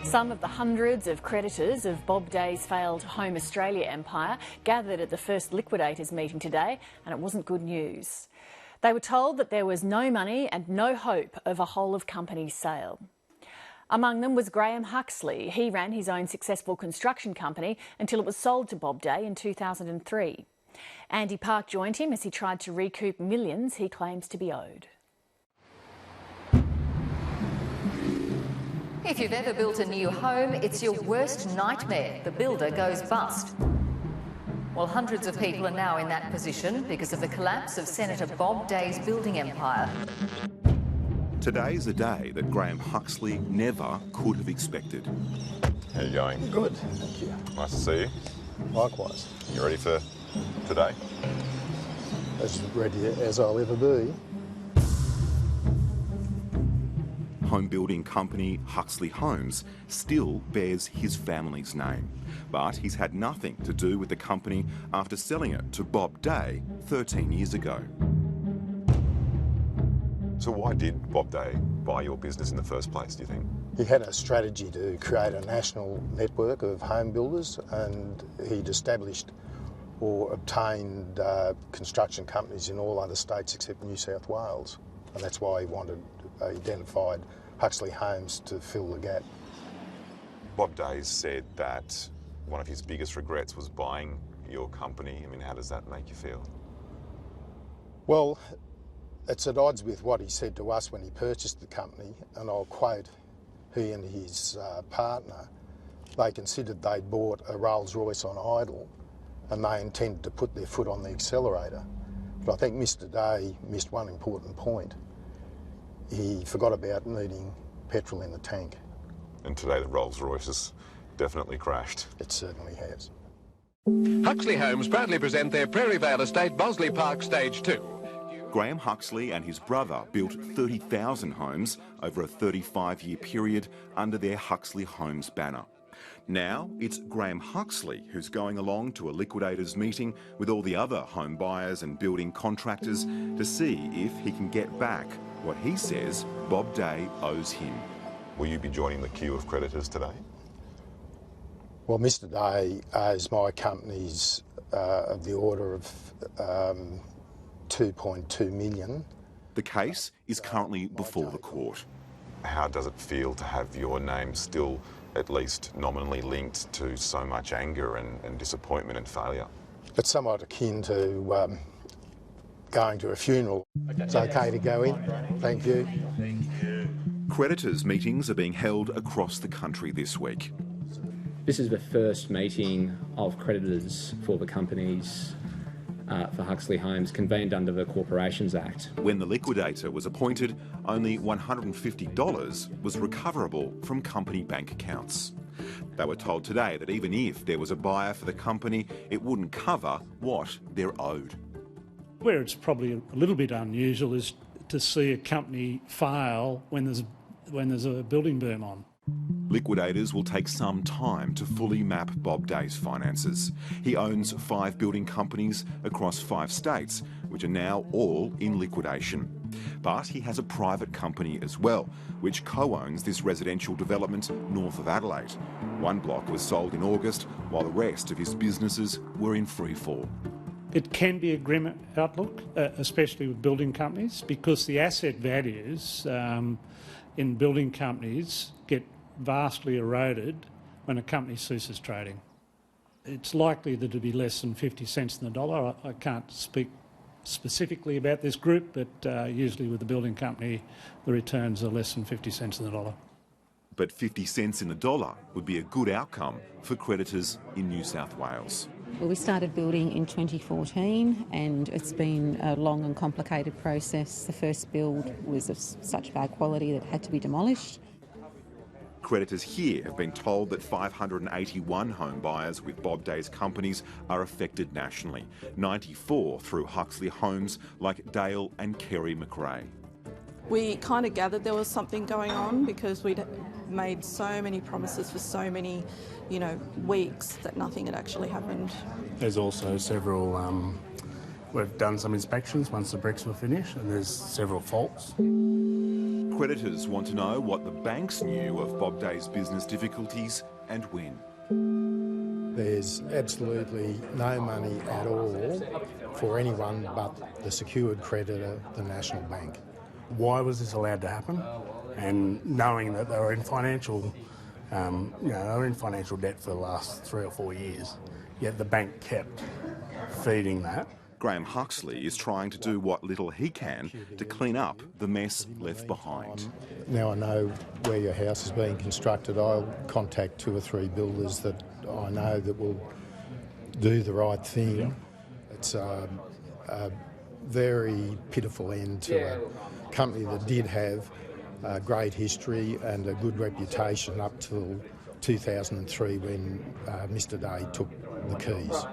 Some of the hundreds of creditors of Bob Days' failed Home Australia empire gathered at the first liquidators meeting today, and it wasn't good news. They were told that there was no money and no hope of a whole-of-company sale. Among them was Graham Huxley. He ran his own successful construction company until it was sold to Bob Day in 2003. Andy Park joined him as he tried to recoup millions he claims to be owed. If you've ever built a new home, it's your worst nightmare. The builder goes bust. Well, hundreds of people are now in that position because of the collapse of Senator Bob Days' building empire. Today's a day that Graham Huxley never could have expected. How are you going? Good, thank you. Nice to see you. Likewise. You ready for today? As ready as I'll ever be. Home building company Huxley Homes still bears his family's name, but he's had nothing to do with the company after selling it to Bob Day 13 years ago. So why did Bob Day buy your business in the first place, do you think? He had a strategy to create a national network of home builders, and he'd established or obtained construction companies in all other states except New South Wales, and that's why he identified Huxley Homes to fill the gap. Bob Days said that one of his biggest regrets was buying your company. I mean, how does that make you feel? Well, it's at odds with what he said to us when he purchased the company, and I'll quote he and his partner. They considered they'd bought a Rolls-Royce on idle and they intended to put their foot on the accelerator. But I think Mr Day missed one important point. He forgot about needing petrol in the tank. And today the Rolls-Royce has definitely crashed. It certainly has. Huxley Homes proudly present their Prairie Vale estate, Bosley Park Stage 2. Graham Huxley and his brother built 30,000 homes over a 35-year period under their Huxley Homes banner. Now it's Graham Huxley who's going along to a liquidators meeting with all the other home buyers and building contractors to see if he can get back what he says Bob Day owes him. Will you be joining the queue of creditors today? Well, Mr Day owes my companies of the order of 2.2 million. The case is currently before the court. How does it feel to have your name still at least nominally linked to so much anger and disappointment and failure? It's somewhat akin to going to a funeral. It's okay to go in. Thank you. Creditors' meetings are being held across the country this week. This is the first meeting of creditors for the companies for Huxley Homes convened under the Corporations Act. When the liquidator was appointed, only $150 was recoverable from company bank accounts. They were told today that even if there was a buyer for the company, it wouldn't cover what they're owed. Where it's probably a little bit unusual is to see a company fail when there's a building boom on. Liquidators will take some time to fully map Bob Day's finances. He owns 5 building companies across 5 states, which are now all in liquidation. But he has a private company as well, which co-owns this residential development north of Adelaide. One block was sold in August, while the rest of his businesses were in free fall. It can be a grim outlook, especially with building companies, because the asset values in building companies get vastly eroded when a company ceases trading. It's likely that it'll be less than 50 cents in the dollar. I can't speak specifically about this group, but usually with the building company, the returns are less than 50 cents in the dollar. But 50 cents in the dollar would be a good outcome for creditors in New South Wales. Well, we started building in 2014 and it's been a long and complicated process. The first build was of such bad quality that it had to be demolished. Creditors here have been told that 581 home buyers with Bob Day's companies are affected nationally, 94 through Huxley Homes like Dale and Kerry McRae. We kind of gathered there was something going on because we'd made so many promises for so many, weeks that nothing had actually happened. There's also several, we've done some inspections once the bricks were finished and there's several faults. Creditors want to know what the banks knew of Bob Days' business difficulties and when. There's absolutely no money at all for anyone but the secured creditor, the National Bank. Why was this allowed to happen? And knowing that they were in financial, they were in financial debt for the last 3 or 4 years, yet the bank kept feeding that. Graham Huxley is trying to do what little he can to clean up the mess left behind. Now I know where your house is being constructed. I'll contact 2 or 3 builders that I know that will do the right thing. Yeah. It's a very pitiful end to a company that did have a great history and a good reputation up till 2003 when Mr Day took the keys.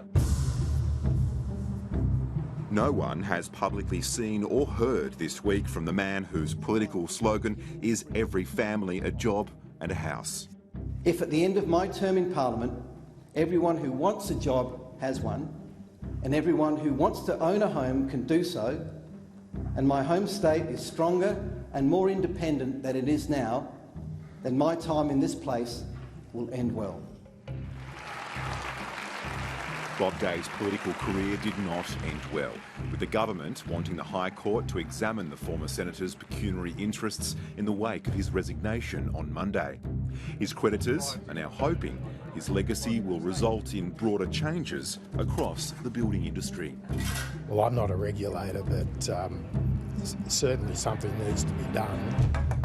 No one has publicly seen or heard this week from the man whose political slogan is every family a job and a house. If at the end of my term in Parliament, everyone who wants a job has one, and everyone who wants to own a home can do so, and my home state is stronger and more independent than it is now, then my time in this place will end well. Bob Days' political career did not end well, with the government wanting the High Court to examine the former senator's pecuniary interests in the wake of his resignation on Monday. His creditors are now hoping his legacy will result in broader changes across the building industry. Well, I'm not a regulator, but certainly something needs to be done.